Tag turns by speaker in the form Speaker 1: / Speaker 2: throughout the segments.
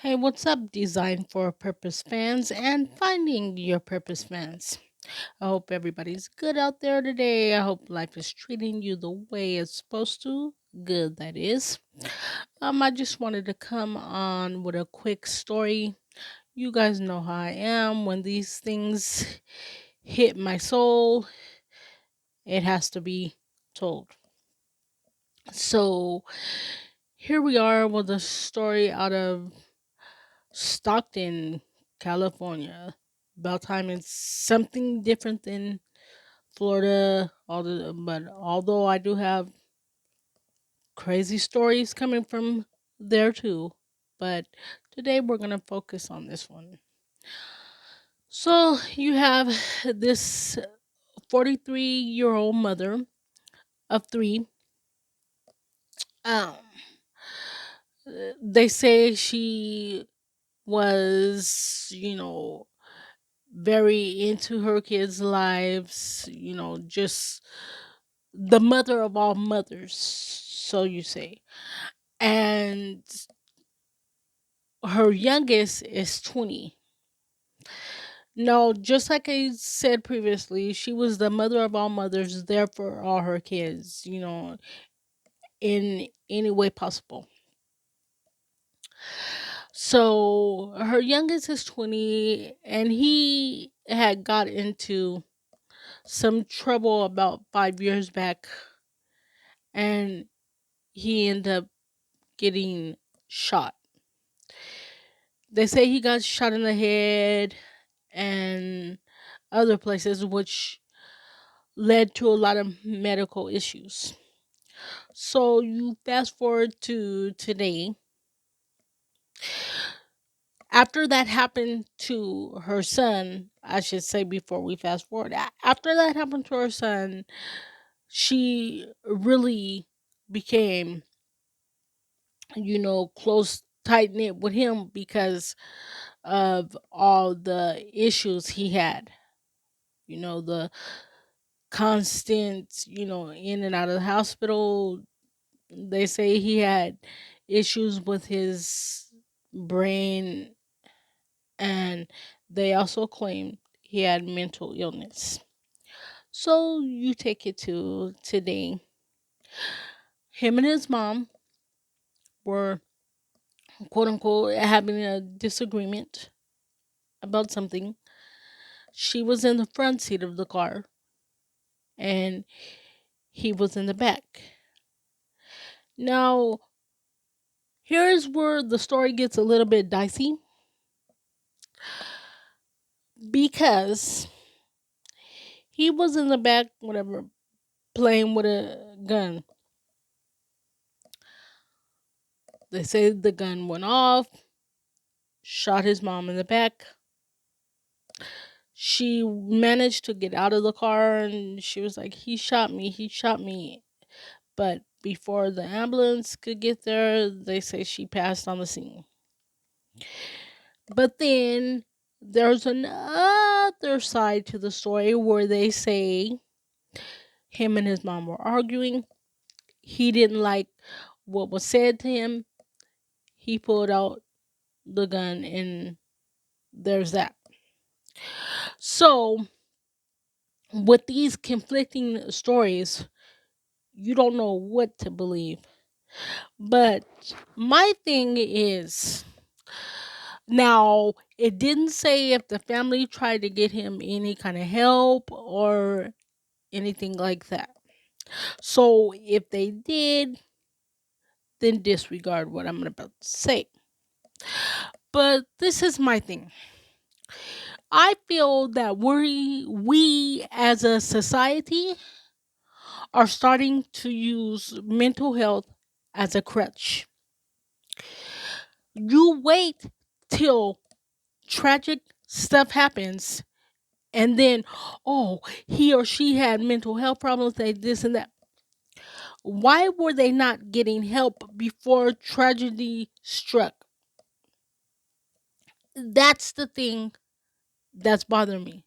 Speaker 1: Hey, what's up, Design for Purpose fans and finding your purpose fans? I hope everybody's good out there today. I hope life is treating you the way it's supposed to. Good, that is. I just wanted to come on with a quick story. You guys know how I am. When these things hit my soul, it has to be told. So, here we are with a story out of Stockton, California. About time it's something different than Florida. But although I do have crazy stories coming from there too, but today we're gonna focus on this one. So you have this 43-year-old mother of three. Um, they say she was, very into her kids' lives, just the mother of all mothers, so you say. And her youngest is 20. No, just like I said previously, she was the mother of all mothers, there for all her kids, in any way possible. So her youngest is 20, and he had got into some trouble about 5 years back, and he ended up getting shot. They say he got shot in the head and other places, which led to a lot of medical issues. So you fast forward to today. After that happened to her son, I should say before we fast forward, after that happened to her son, she really became, close, tight knit with him because of all the issues he had. The constant, in and out of the hospital. They say he had issues with his brain, and they also claimed he had mental illness. So you take it to today. Him and his mom were, quote unquote, having a disagreement about something. She was in the front seat of the car, and he was in the back. Now, here's where the story gets a little bit dicey because he was in the back, whatever, playing with a gun. They say the gun went off, shot his mom in the back. She managed to get out of the car and she was like, he shot me. But before the ambulance could get there, they say she passed on the scene. But then there's another side to the story where they say him and his mom were arguing. He didn't like what was said to him. He pulled out the gun, and there's that. So, with these conflicting stories, you don't know what to believe. But my thing is, now, it didn't say if the family tried to get him any kind of help or anything like that. So, if they did, then disregard what I'm about to say. But this is my thing. I feel that we as a society are starting to use mental health as a crutch. You wait till tragic stuff happens, and then, oh, he or she had mental health problems, they this and that. Why were they not getting help before tragedy struck? That's the thing that's bothering me.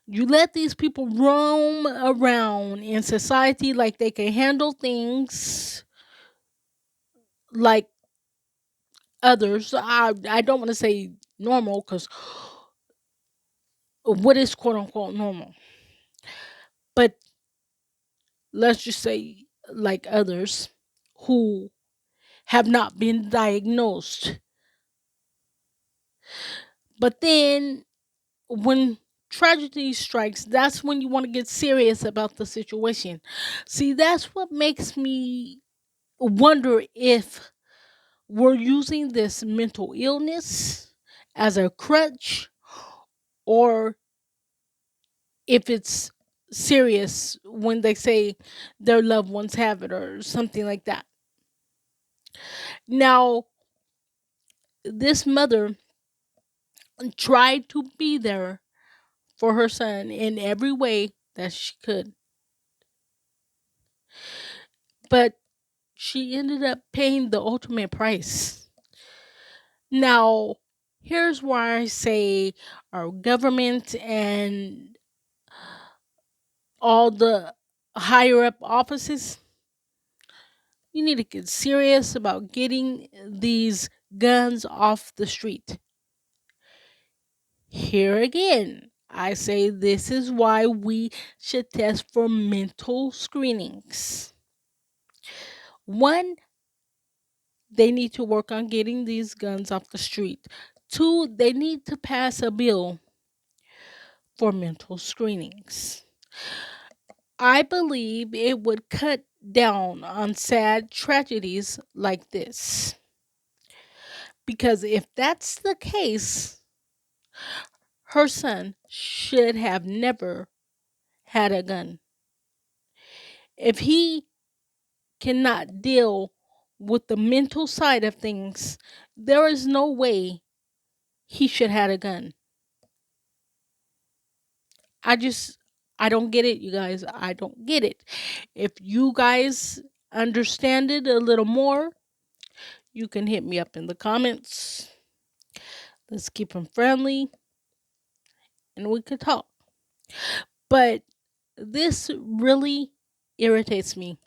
Speaker 1: You let these people roam around in society like they can handle things like others. I don't want to say normal because what is quote unquote normal? But let's just say like others who have not been diagnosed. But then when tragedy strikes, that's when you want to get serious about the situation. See, that's what makes me wonder if we're using this mental illness as a crutch or if it's serious when they say their loved ones have it or something like that. Now, this mother tried to be there for her son in every way that she could, but she ended up paying the ultimate price. Now, here's why I say our government and all the higher up offices, you need to get serious about getting these guns off the street. Here again, I say this is why we should test for mental screenings. One, they need to work on getting these guns off the street. Two, they need to pass a bill for mental screenings. I believe it would cut down on sad tragedies like this. Because if that's the case, her son should have never had a gun. If he cannot deal with the mental side of things, there is no way he should have a gun. I just, I don't get it, you guys. I don't get it. If you guys understand it a little more, you can hit me up in the comments. Let's keep them friendly and we could talk. But this really irritates me.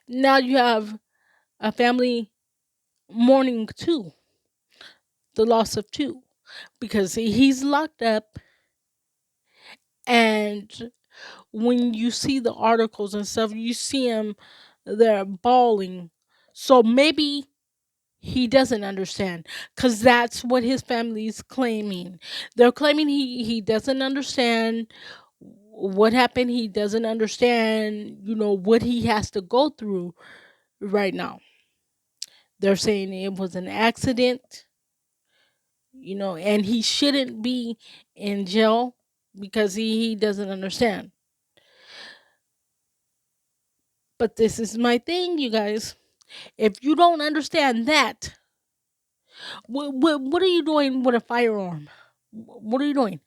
Speaker 1: Now you have a family mourning too, the loss of two, because he's locked up. And when you see the articles and stuff, you see him there bawling. So maybe he doesn't understand because that's what his family's claiming. They're claiming he doesn't understand what happened. He doesn't understand, what he has to go through right now. They're saying it was an accident, and he shouldn't be in jail because he doesn't understand. But this is my thing, you guys. If you don't understand that, what are you doing with a firearm? What are you doing?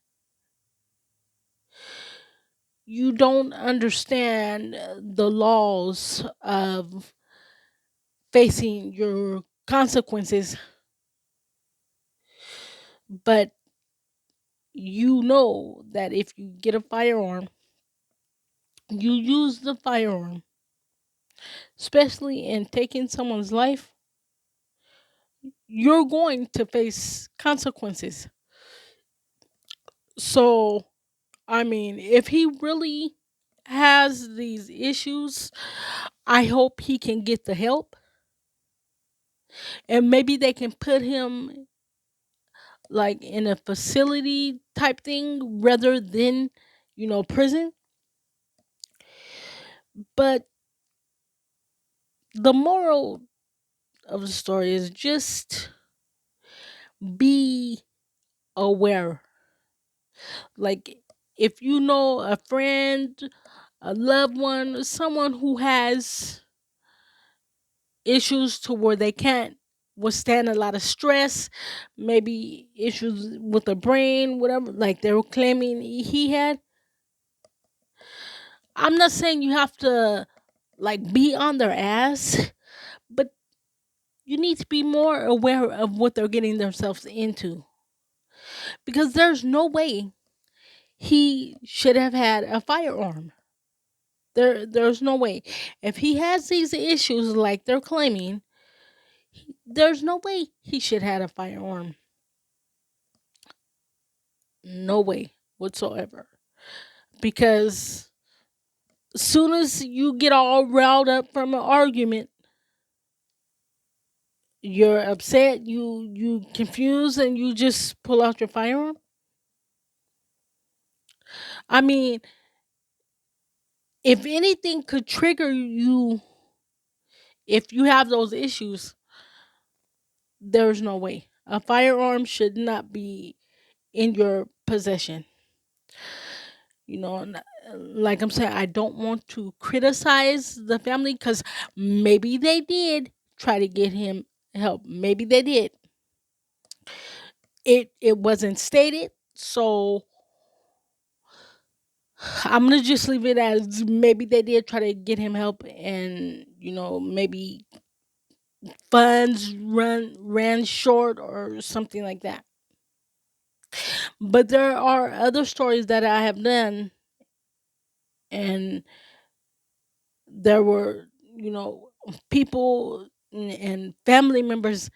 Speaker 1: You don't understand the laws of facing your consequences, but you know that if you get a firearm, you use the firearm, especially in taking someone's life, you're going to face consequences. So, I mean, if he really has these issues, I hope he can get the help and maybe they can put him like in a facility type thing rather than, prison. But the moral of the story is just be aware. Like, if you know a friend, a loved one, someone who has issues to where they can't withstand a lot of stress, maybe issues with the brain, whatever, like they were claiming he had. I'm not saying you have to like be on their ass, but you need to be more aware of what they're getting themselves into because there's no way he should have had a firearm. There's no way. If he has these issues like they're claiming, There's no way he should have a firearm. No way whatsoever. Because soon as you get all riled up from an argument, you're upset, you confused, and you just pull out your firearm. I mean, if anything could trigger you, if you have those issues, there's no way. A firearm should not be in your possession. Like I'm saying, I don't want to criticize the family because maybe they did try to get him help. Maybe they did. It wasn't stated, so I'm gonna just leave it as maybe they did try to get him help, and maybe funds ran short or something like that. But there are other stories that I have done, and there were people and family members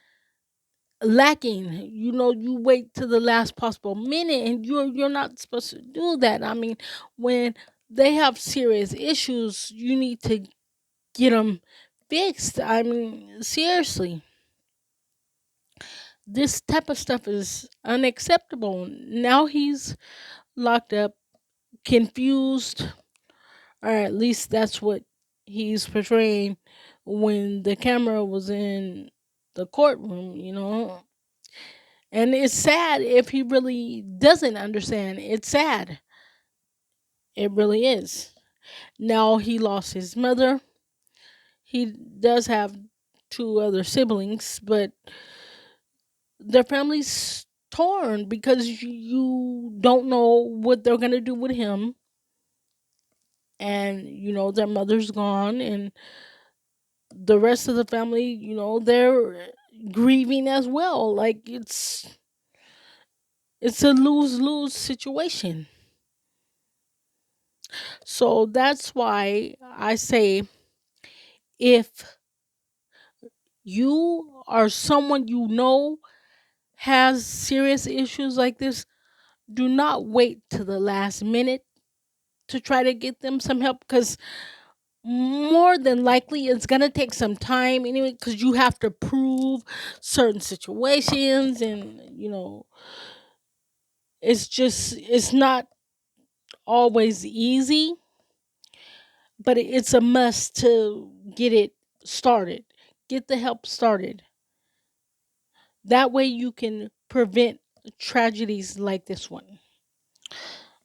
Speaker 1: lacking. You wait to the last possible minute, and you're not supposed to do that. I mean, when they have serious issues, you need to get them fixed. I mean, seriously, this type of stuff is unacceptable. Now he's locked up, confused, or at least that's what he's portraying when the camera was in the courtroom. And it's sad if he really doesn't understand. It's sad. It really is. Now he lost his mother. He does have two other siblings, but their family's torn because you don't know what they're going to do with him. And, their mother's gone, and the rest of the family, they're grieving as well. Like it's a lose-lose situation. So that's why I say, if you are someone has serious issues like this, do not wait to the last minute to try to get them some help, because more than likely it's going to take some time anyway, because you have to prove certain situations, and it's not always easy, but it's a must to get it started. Get the help started. That way you can prevent tragedies like this one.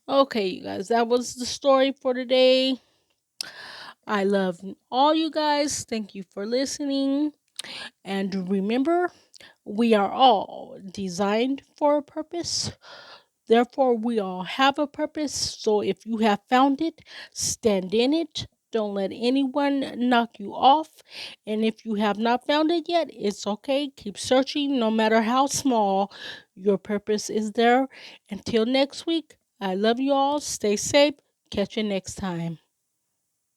Speaker 1: Okay, you guys, that was the story for today. I love all you guys. Thank you for listening. And remember, we are all designed for a purpose. Therefore, we all have a purpose. So if you have found it, stand in it. Don't let anyone knock you off. And if you have not found it yet, it's okay. Keep searching, no matter how small. Your purpose is there. Until next week, I love you all. Stay safe. Catch you next time.